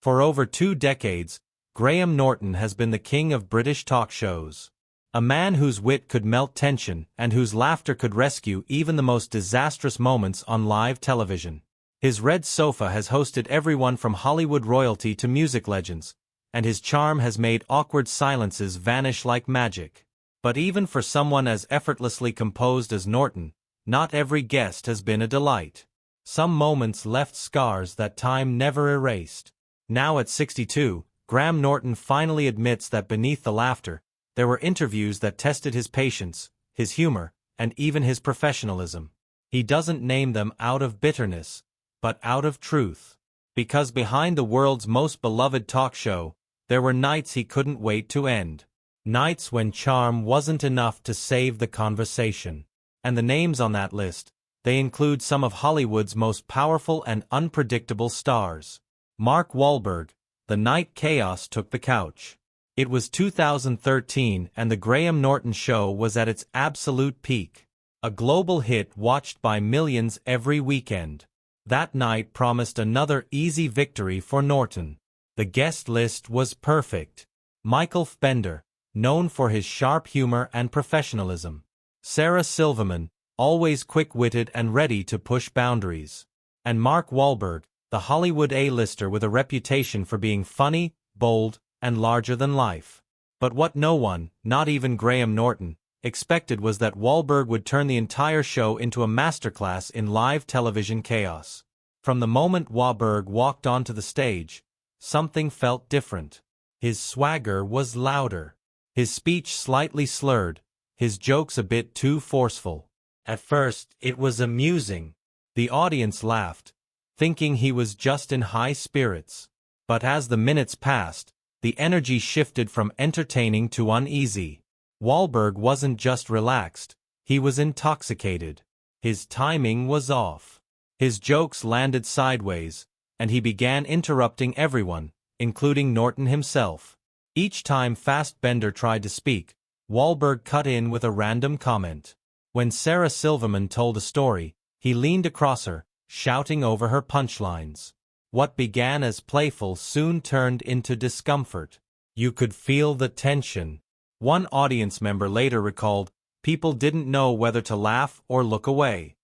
For over 2 decades, Graham Norton has been the king of British talk shows. A man whose wit could melt tension and whose laughter could rescue even the most disastrous moments on live television. His red sofa has hosted everyone from Hollywood royalty to music legends, and his charm has made awkward silences vanish like magic. But even for someone as effortlessly composed as Norton, not every guest has been a delight. Some moments left scars that time never erased. Now at 62, Graham Norton finally admits that beneath the laughter, there were interviews that tested his patience, his humor, and even his professionalism. He doesn't name them out of bitterness, but out of truth. Because behind the world's most beloved talk show, there were nights he couldn't wait to end. Nights when charm wasn't enough to save the conversation. And the names on that list, they include some of Hollywood's most powerful and unpredictable stars. Mark Wahlberg, the night chaos took the couch. It was 2013 and the Graham Norton Show was at its absolute peak. A global hit watched by millions every weekend. That night promised another easy victory for Norton. The guest list was perfect. Michael Fassbender, known for his sharp humor and professionalism. Sarah Silverman, always quick-witted and ready to push boundaries. And Mark Wahlberg, the Hollywood A-lister with a reputation for being funny, bold, and larger than life. But what no one, not even Graham Norton, expected was that Wahlberg would turn the entire show into a masterclass in live television chaos. From the moment Wahlberg walked onto the stage, something felt different. His swagger was louder. His speech slightly slurred, his jokes a bit too forceful. At first, it was amusing. The audience laughed, thinking he was just in high spirits. But as the minutes passed, the energy shifted from entertaining to uneasy. Wahlberg wasn't just relaxed, he was intoxicated. His timing was off. His jokes landed sideways, and he began interrupting everyone, including Norton himself. Each time Fassbender tried to speak, Wahlberg cut in with a random comment. When Sarah Silverman told a story, he leaned across her, shouting over her punchlines. What began as playful soon turned into discomfort. You could feel the tension. One audience member later recalled, people didn't know whether to laugh or look away.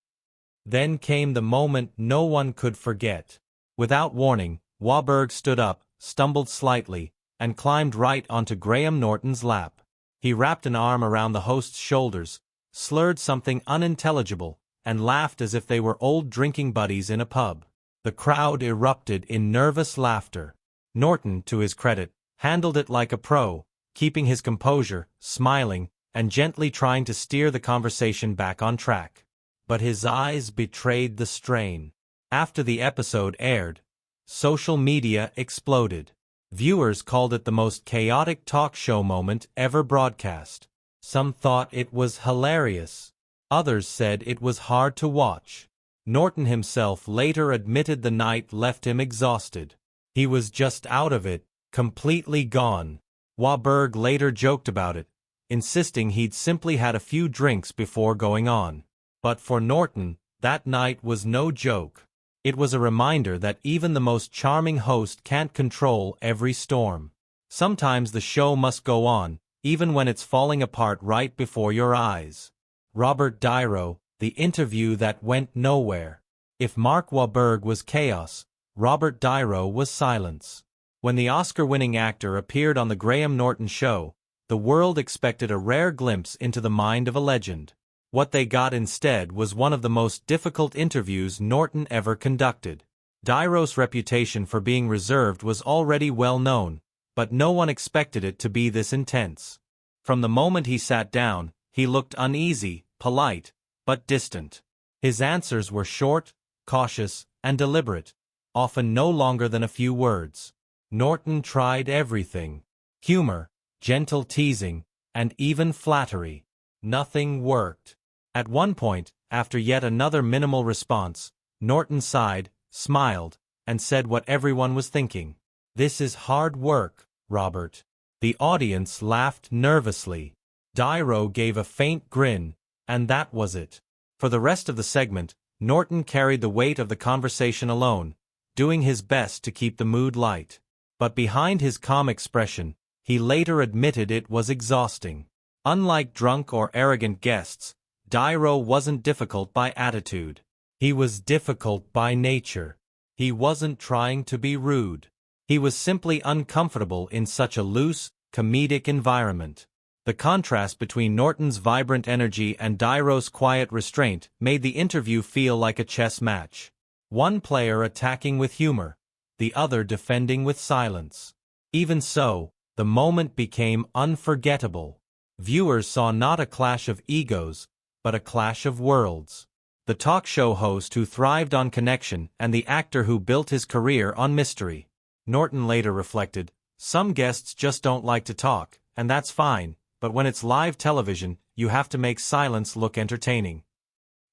Then came the moment no one could forget. Without warning, Wahlberg stood up, stumbled slightly, and climbed right onto Graham Norton's lap. He wrapped an arm around the host's shoulders, slurred something unintelligible, and laughed as if they were old drinking buddies in a pub. The crowd erupted in nervous laughter. Norton, to his credit, handled it like a pro, keeping his composure, smiling, and gently trying to steer the conversation back on track. But his eyes betrayed the strain. After the episode aired, social media exploded. Viewers called it the most chaotic talk show moment ever broadcast. Some thought it was hilarious. Others said it was hard to watch. Norton himself later admitted the night left him exhausted. He was just out of it, completely gone. Wahlberg later joked about it, insisting he'd simply had a few drinks before going on. But for Norton, that night was no joke. It was a reminder that even the most charming host can't control every storm. Sometimes the show must go on, even when it's falling apart right before your eyes. Robert De Niro, the interview that went nowhere. If Mark Wahlberg was chaos, Robert De Niro was silence. When the Oscar-winning actor appeared on the Graham Norton Show, the world expected a rare glimpse into the mind of a legend. What they got instead was one of the most difficult interviews Norton ever conducted. De Niro's reputation for being reserved was already well known, but no one expected it to be this intense. From the moment he sat down, he looked uneasy, polite, but distant. His answers were short, cautious, and deliberate, often no longer than a few words. Norton tried everything: humor, gentle teasing, and even flattery. Nothing worked. At one point, after yet another minimal response, Norton sighed, smiled, and said what everyone was thinking. "This is hard work, Robert." The audience laughed nervously. De Niro gave a faint grin, and that was it. For the rest of the segment, Norton carried the weight of the conversation alone, doing his best to keep the mood light. But behind his calm expression, he later admitted it was exhausting. Unlike drunk or arrogant guests, Dairo wasn't difficult by attitude. He was difficult by nature. He wasn't trying to be rude. He was simply uncomfortable in such a loose, comedic environment. The contrast between Norton's vibrant energy and Dairo's quiet restraint made the interview feel like a chess match. One player attacking with humor, the other defending with silence. Even so, the moment became unforgettable. Viewers saw not a clash of egos, but a clash of worlds. The talk show host who thrived on connection and the actor who built his career on mystery. Norton later reflected, "Some guests just don't like to talk, and that's fine, but when it's live television, you have to make silence look entertaining."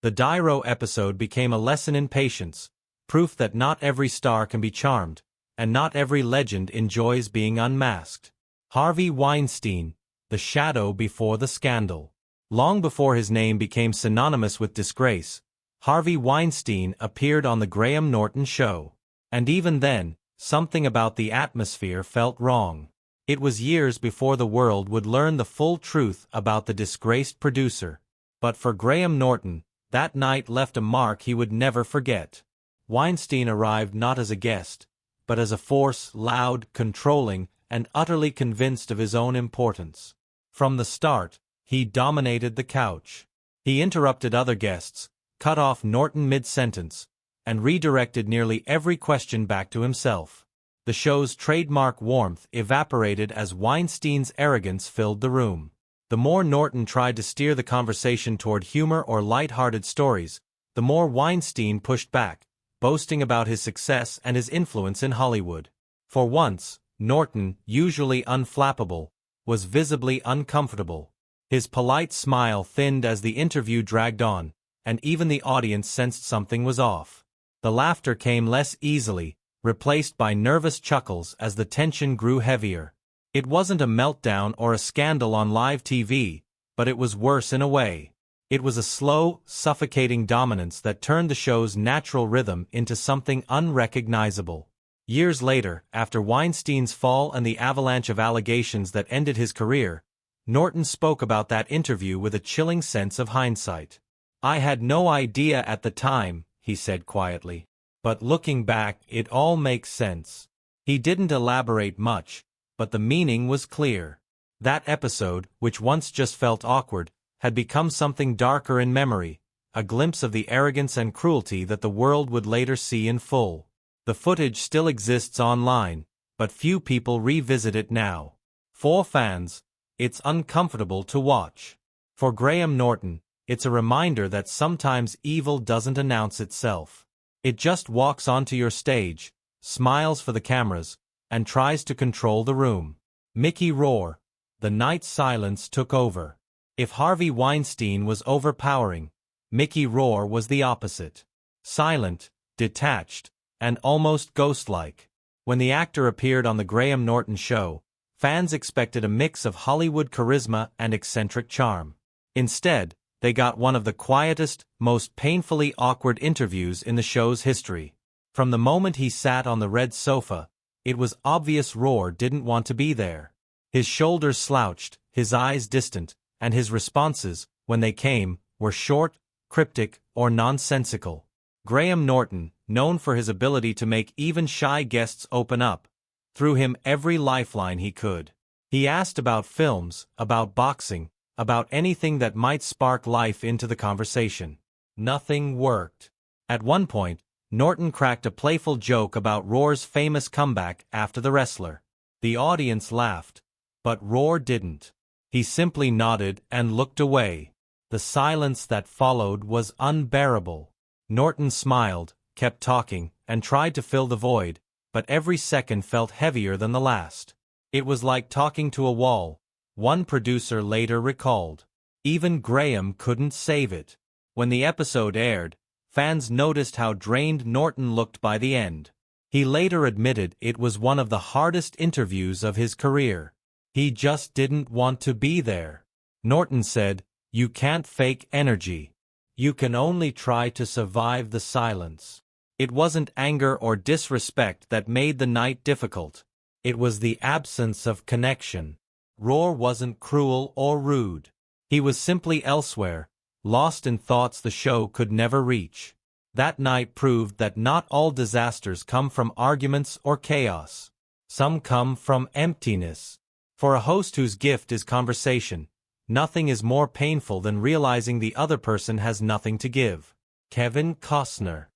The Dairo episode became a lesson in patience, proof that not every star can be charmed, and not every legend enjoys being unmasked. Harvey Weinstein, the shadow before the scandal. Long before his name became synonymous with disgrace, Harvey Weinstein appeared on The Graham Norton Show. And even then, something about the atmosphere felt wrong. It was years before the world would learn the full truth about the disgraced producer. But for Graham Norton, that night left a mark he would never forget. Weinstein arrived not as a guest, but as a force loud, controlling, and utterly convinced of his own importance. From the start, he dominated the couch. He interrupted other guests, cut off Norton mid-sentence, and redirected nearly every question back to himself. The show's trademark warmth evaporated as Weinstein's arrogance filled the room. The more Norton tried to steer the conversation toward humor or light-hearted stories, the more Weinstein pushed back, boasting about his success and his influence in Hollywood. For once, Norton, usually unflappable, was visibly uncomfortable. His polite smile thinned as the interview dragged on, and even the audience sensed something was off. The laughter came less easily, replaced by nervous chuckles as the tension grew heavier. It wasn't a meltdown or a scandal on live TV, but it was worse in a way. It was a slow, suffocating dominance that turned the show's natural rhythm into something unrecognizable. Years later, after Weinstein's fall and the avalanche of allegations that ended his career, Norton spoke about that interview with a chilling sense of hindsight. "I had no idea at the time," he said quietly. "But looking back, it all makes sense." He didn't elaborate much, but the meaning was clear. That episode, which once just felt awkward, had become something darker in memory, a glimpse of the arrogance and cruelty that the world would later see in full. The footage still exists online, but few people revisit it now. For fans, it's uncomfortable to watch. For Graham Norton, it's a reminder that sometimes evil doesn't announce itself. It just walks onto your stage, smiles for the cameras, and tries to control the room. Mickey Rourke. The night's silence took over. If Harvey Weinstein was overpowering, Mickey Rourke was the opposite. Silent, detached, and almost ghost-like. When the actor appeared on The Graham Norton Show, fans expected a mix of Hollywood charisma and eccentric charm. Instead, they got one of the quietest, most painfully awkward interviews in the show's history. From the moment he sat on the red sofa, it was obvious Rourke didn't want to be there. His shoulders slouched, his eyes distant, and his responses, when they came, were short, cryptic, or nonsensical. Graham Norton, known for his ability to make even shy guests open up, threw him every lifeline he could. He asked about films, about boxing, about anything that might spark life into the conversation. Nothing worked. At one point, Norton cracked a playful joke about Rourke's famous comeback after The Wrestler. The audience laughed, but Rourke didn't. He simply nodded and looked away. The silence that followed was unbearable. Norton smiled, kept talking, and tried to fill the void, but every second felt heavier than the last. It was like talking to a wall, one producer later recalled. Even Graham couldn't save it. When the episode aired, fans noticed how drained Norton looked by the end. He later admitted it was one of the hardest interviews of his career. He just didn't want to be there. Norton said, "You can't fake energy. You can only try to survive the silence." It wasn't anger or disrespect that made the night difficult. It was the absence of connection. Roar wasn't cruel or rude. He was simply elsewhere, lost in thoughts the show could never reach. That night proved that not all disasters come from arguments or chaos. Some come from emptiness. For a host whose gift is conversation, nothing is more painful than realizing the other person has nothing to give. Kevin Costner.